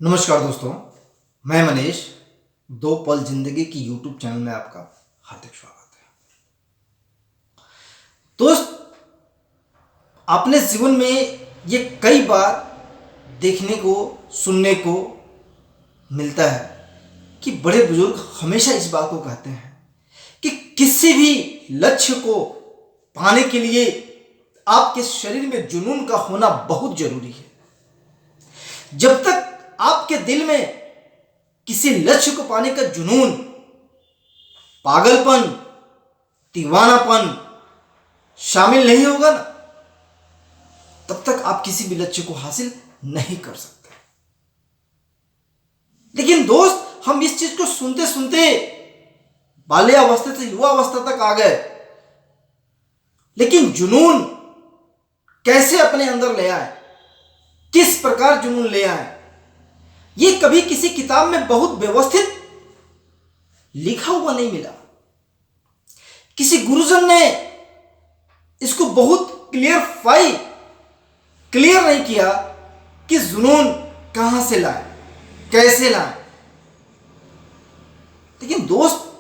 नमस्कार दोस्तों, मैं मनीष। दो पल जिंदगी की यूट्यूब चैनल में आपका हार्दिक स्वागत है। दोस्त, अपने जीवन में ये कई बार देखने को सुनने को मिलता है कि बड़े बुजुर्ग हमेशा इस बात को कहते हैं कि किसी भी लक्ष्य को पाने के लिए आपके शरीर में जुनून का होना बहुत जरूरी है। जब तक आपके दिल में किसी लक्ष्य को पाने का जुनून, पागलपन, दीवानापन शामिल नहीं होगा ना, तब तक आप किसी भी लक्ष्य को हासिल नहीं कर सकते। लेकिन दोस्त, हम इस चीज को सुनते सुनते बाल्यावस्था से युवावस्था तक आ गए, लेकिन जुनून कैसे अपने अंदर ले आए, किस प्रकार जुनून ले आए, ये कभी किसी किताब में बहुत व्यवस्थित लिखा हुआ नहीं मिला। किसी गुरुजन ने इसको बहुत क्लियर नहीं किया कि जुनून कहां से लाए, कैसे लाए। लेकिन दोस्त,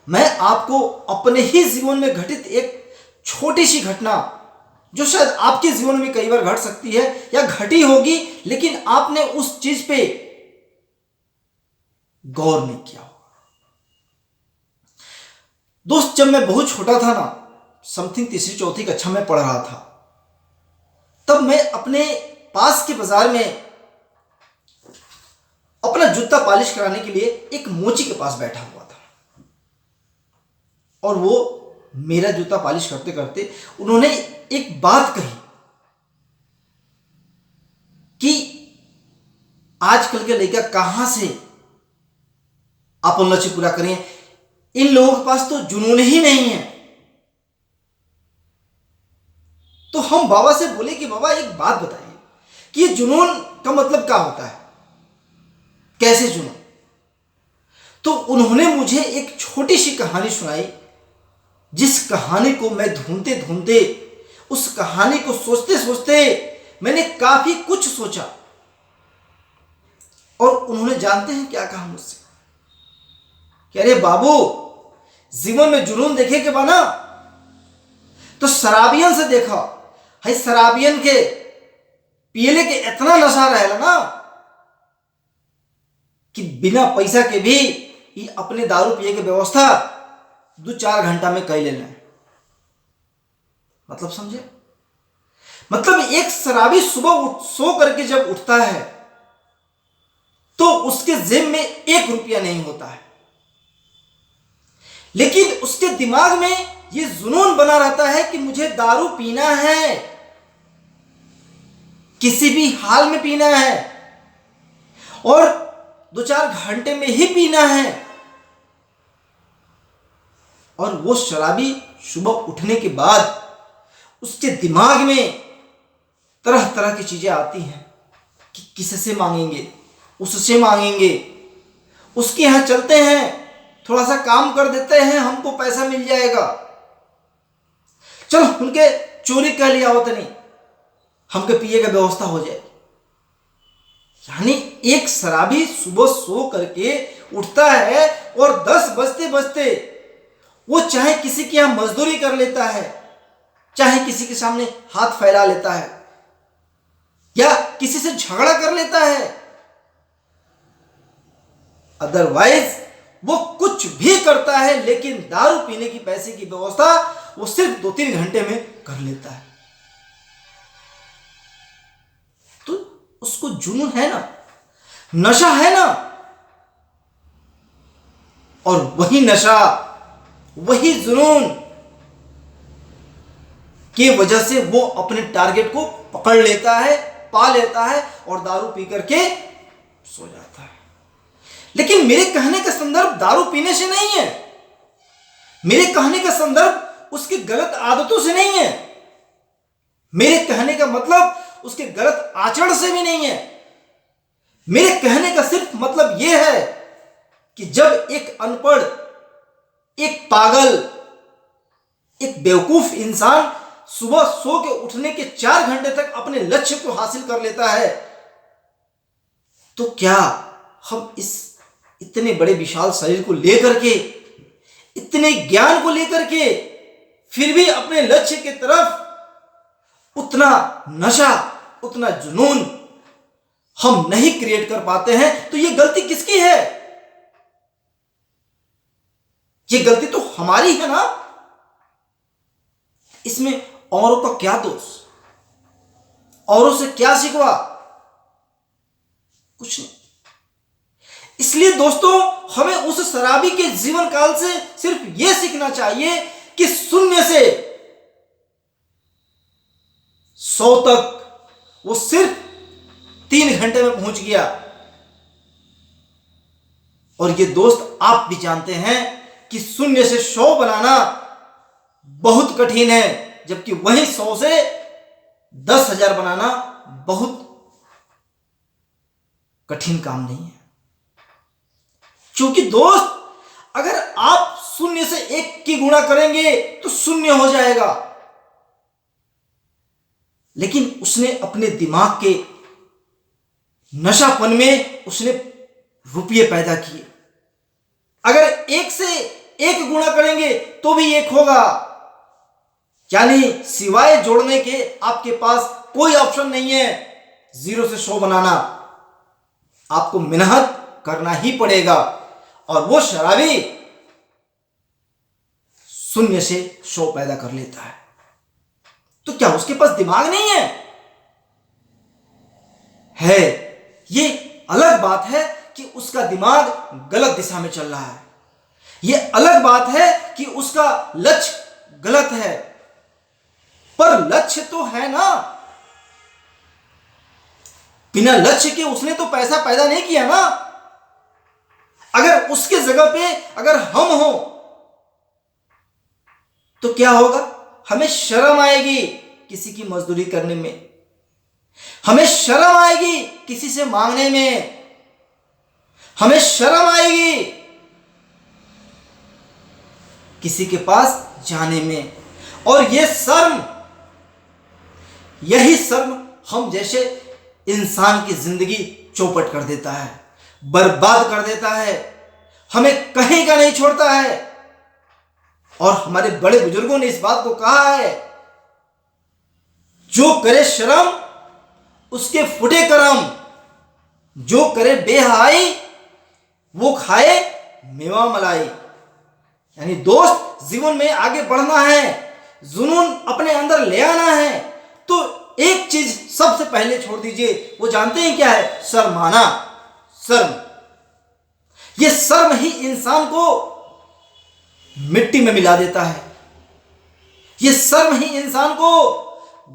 मैं आपको अपने ही जीवन में घटित एक छोटी सी घटना, जो शायद आपके जीवन में कई बार घट सकती है या घटी होगी, लेकिन आपने उस चीज पे गौर नहीं किया होगा। दोस्त, जब मैं बहुत छोटा था ना, समथिंग तीसरी चौथी कक्षा में पढ़ रहा था, तब मैं अपने पास के बाजार में अपना जूता पॉलिश कराने के लिए एक मोची के पास बैठा हुआ था। और वो मेरा जूता पॉलिश करते करते उन्होंने एक बात कही कि आजकल के लड़का कहां से अपन लक्ष्य पूरा करें, इन लोगों के पास तो जुनून ही नहीं है। तो हम बाबा से बोले कि बाबा, एक बात बताइए कि ये जुनून का मतलब क्या होता है, कैसे जुनून। तो उन्होंने मुझे एक छोटी सी कहानी सुनाई, जिस कहानी को मैं ढूंढते ढूंढते, उस कहानी को सोचते सोचते मैंने काफी कुछ सोचा। और उन्होंने जानते हैं क्या कहा मुझसे कि अरे बाबू, जीवन में जुनून देखे के बना तो शराबियन से देखा है। शराबियन के पियले के इतना नशा रहेला ना कि बिना पैसा के भी ये अपने दारू पिए के व्यवस्था 2-4 घंटा में कर लेना है। मतलब समझे? मतलब एक शराबी सुबह सो करके जब उठता है तो उसके जेब में 1 रुपया नहीं होता है, लेकिन उसके दिमाग में यह जुनून बना रहता है कि मुझे दारू पीना है, किसी भी हाल में पीना है, और 2-4 घंटे में ही पीना है। और वो शराबी सुबह उठने के बाद उसके दिमाग में तरह तरह की चीजें आती हैं कि किससे मांगेंगे, उससे मांगेंगे, उसके यहां चलते हैं, थोड़ा सा काम कर देते हैं, हमको पैसा मिल जाएगा, चलो उनके चोरी कर लिया होता नहीं, हमके पिए का व्यवस्था हो जाएगी। यानी एक शराबी सुबह सो करके उठता है और 10 बजते बजते वो चाहे किसी के यहां मजदूरी कर लेता है, चाहे किसी के सामने हाथ फैला लेता है, या किसी से झगड़ा कर लेता है, अदरवाइज वो कुछ भी करता है, लेकिन दारू पीने की पैसे की व्यवस्था वो सिर्फ 2-3 घंटे में कर लेता है। तो उसको जुनून है ना, नशा है ना। और वही नशा, वही जुनून की वजह से वो अपने टारगेट को पकड़ लेता है, पा लेता है और दारू पी करके सो जाता है। लेकिन मेरे कहने का संदर्भ दारू पीने से नहीं है, मेरे कहने का संदर्भ उसकी गलत आदतों से नहीं है, मेरे कहने का मतलब उसके गलत आचरण से भी नहीं है। मेरे कहने का सिर्फ मतलब यह है कि जब एक अनपढ़, एक पागल, एक बेवकूफ इंसान सुबह सो के उठने के 4 घंटे तक अपने लक्ष्य को हासिल कर लेता है, तो क्या हम इस इतने बड़े विशाल शरीर को लेकर के, इतने ज्ञान को लेकर के, फिर भी अपने लक्ष्य की तरफ उतना नशा, उतना जुनून हम नहीं क्रिएट कर पाते हैं? तो ये गलती किसकी है? ये गलती तो हमारी है ना। इसमें औरों का क्या दोष, औरों से क्या शिकवा? कुछ नहीं। इसलिए दोस्तों, हमें उस शराबी के जीवन काल से सिर्फ यह सीखना चाहिए कि शून्य से 100 तक वो सिर्फ 3 घंटे में पहुंच गया। और ये दोस्त, आप भी जानते हैं कि शून्य से 100 बनाना बहुत कठिन है, जबकि वही 100 से 10,000 बनाना बहुत कठिन काम नहीं है। क्योंकि दोस्त, अगर आप शून्य से 1 की गुणा करेंगे तो शून्य हो जाएगा। लेकिन उसने अपने दिमाग के नशापन में उसने रुपये पैदा किए। अगर 1 से 1 गुणा करेंगे तो भी 1 होगा। यानी सिवाय जोड़ने के आपके पास कोई ऑप्शन नहीं है 0 से 100 बनाना। आपको मेहनत करना ही पड़ेगा। और वो शराबी शून्य से 100 पैदा कर लेता है। तो क्या उसके पास दिमाग नहीं है? है। ये अलग बात है कि उसका दिमाग गलत दिशा में चल रहा है। ये अलग बात है कि उसका लक्ष्य गलत है। पर लक्ष्य तो है ना। बिना लक्ष्य के उसने तो पैसा पैदा नहीं किया ना। अगर उसके जगह पे अगर हम हो तो क्या होगा? हमें शर्म आएगी किसी की मजदूरी करने में, हमें शर्म आएगी किसी से मांगने में, हमें शर्म आएगी किसी के पास जाने में। और यही शर्म हम जैसे इंसान की जिंदगी चौपट कर देता है, बर्बाद कर देता है, हमें कहीं का नहीं छोड़ता है। और हमारे बड़े बुजुर्गों ने इस बात को कहा है, जो करे शर्म उसके फुटे करम, जो करे बेहयाई वो खाए मेवा मलाई। यानी दोस्त, जीवन में आगे बढ़ना है, जुनून अपने अंदर ले आना है, तो एक चीज सबसे पहले छोड़ दीजिए। वो जानते हैं क्या है? शर्माना। शर्म। ये शर्म ही इंसान को मिट्टी में मिला देता है। ये शर्म ही इंसान को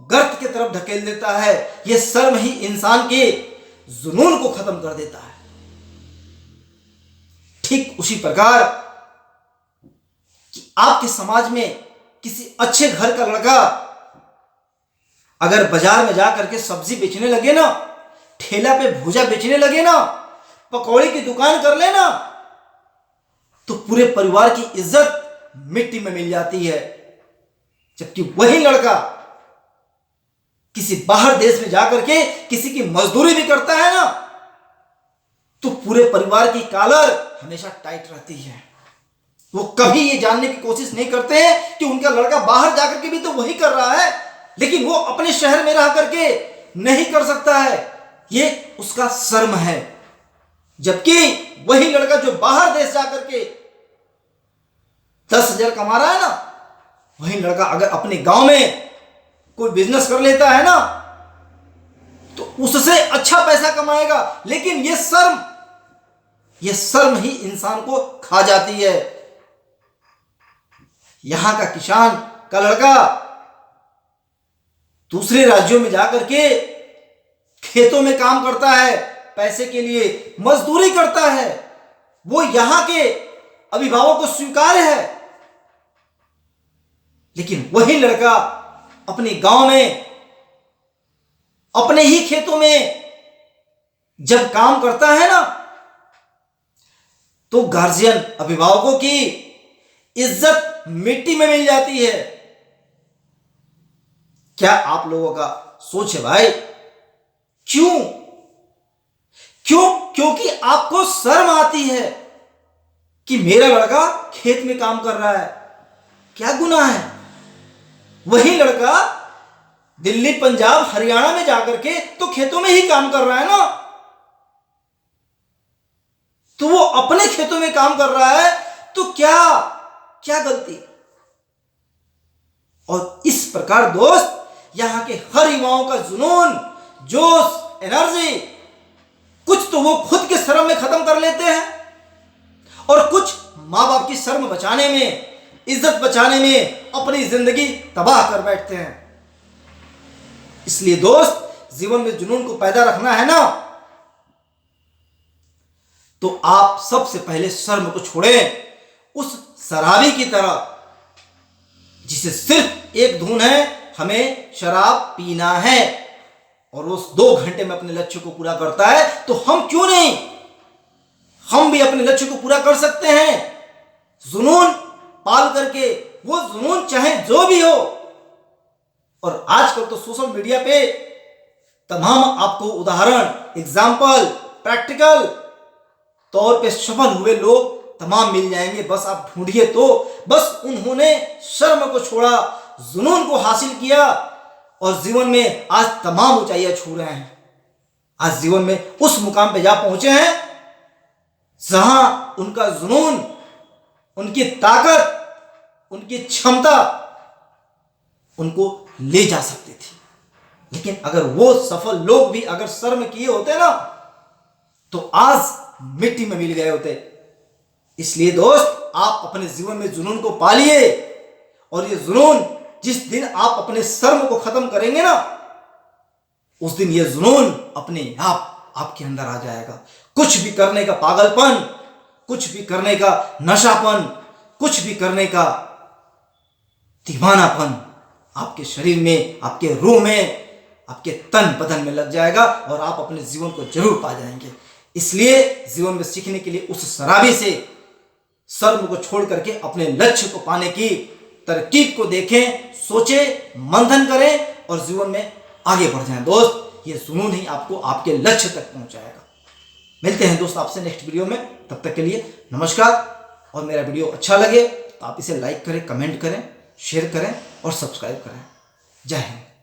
गर्त की तरफ ढकेल देता है। ये शर्म ही इंसान के जुनून को खत्म कर देता है। ठीक उसी प्रकार कि आपके समाज में किसी अच्छे घर का लड़का अगर बाजार में जाकर के सब्जी बेचने लगे ना, ठेला पे भूजा बेचने लगे ना, पकौड़ी की दुकान कर लेना, तो पूरे परिवार की इज्जत मिट्टी में मिल जाती है। जबकि वही लड़का किसी बाहर देश में जाकर के किसी की मजदूरी भी करता है ना, तो पूरे परिवार की कॉलर हमेशा टाइट रहती है। वो कभी ये जानने की कोशिश नहीं करते हैं कि उनका लड़का बाहर जाकर के भी तो वही कर रहा है, लेकिन वो अपने शहर में रह करके नहीं कर सकता है। ये उसका शर्म है। जबकि वही लड़का जो बाहर देश जाकर के 10,000 कमा रहा है ना, वही लड़का अगर अपने गांव में कोई बिजनेस कर लेता है ना, तो उससे अच्छा पैसा कमाएगा। लेकिन ये शर्म ही इंसान को खा जाती है। यहां का किसान का लड़का दूसरे राज्यों में जाकर के खेतों में काम करता है, पैसे के लिए मजदूरी करता है। वो यहां के अभिभावकों को स्वीकार है। लेकिन वही लड़का अपने गांव में, अपने ही खेतों में जब काम करता है ना, तो गार्जियन, अभिभावकों की इज्जत मिट्टी में मिल जाती है। क्या आप लोगों का सोच है भाई? क्यों? क्योंकि आपको शर्म आती है कि मेरा लड़का खेत में काम कर रहा है, क्या गुनाह है? वही लड़का दिल्ली, पंजाब, हरियाणा में जाकर के तो खेतों में ही काम कर रहा है ना, तो वो अपने खेतों में काम कर रहा है, तो क्या क्या गलती? और इस प्रकार दोस्त यहां के हर युवाओं का जुनून, जोश, एनर्जी, कुछ तो वो खुद के शर्म में खत्म कर लेते हैं और कुछ मां बाप की शर्म बचाने में, इज्जत बचाने में अपनी जिंदगी तबाह कर बैठते हैं। इसलिए दोस्त, जीवन में जुनून को पैदा रखना है ना, तो आप सबसे पहले शर्म को छोड़ें। उस शराबी की तरह जिसे सिर्फ एक धुन है, हमें शराब पीना है, और उस 2 घंटे में अपने लक्ष्य को पूरा करता है, तो हम क्यों नहीं, हम भी अपने लक्ष्य को पूरा कर सकते हैं जुनून पाल करके। वो जुनून चाहे जो भी हो। और आजकल तो सोशल मीडिया पे तमाम आपको उदाहरण, एग्जाम्पल, प्रैक्टिकल तौर पे सफल हुए लोग तमाम मिल जाएंगे। बस आप ढूंढिए तो। बस उन्होंने शर्म को छोड़ा, जुनून को हासिल किया और जीवन में आज तमाम ऊंचाइयां छू रहे हैं। आज जीवन में उस मुकाम पे जा पहुंचे हैं जहां उनका जुनून, उनकी ताकत, उनकी क्षमता उनको ले जा सकती थी। लेकिन अगर वो सफल लोग भी अगर शर्म किए होते ना, तो आज मिट्टी में मिल गए होते। इसलिए दोस्त, आप अपने जीवन में जुनून को पालिए, और ये जुनून जिस दिन आप अपने शर्म को खत्म करेंगे ना, उस दिन ये जुनून अपने आप आपके अंदर आ जाएगा। कुछ भी करने का पागलपन, कुछ भी करने का नशापन, कुछ भी करने का दीवानापन आपके शरीर में, आपके रूह में, आपके तन बदन में लग जाएगा और आप अपने जीवन को जरूर पा जाएंगे। इसलिए जीवन में सीखने के लिए उस शराबी से शर्म को छोड़ करके अपने लक्ष्य को पाने की तरकीब को देखें, सोचें, मंथन करें और जीवन में आगे बढ़ जाएं। दोस्त, ये जुनून ही आपको आपके लक्ष्य तक पहुंचाएगा। मिलते हैं दोस्त आपसे नेक्स्ट वीडियो में। तब तक के लिए नमस्कार। और मेरा वीडियो अच्छा लगे तो आप इसे लाइक करें, कमेंट करें, शेयर करें और सब्सक्राइब करें। जय हिंद।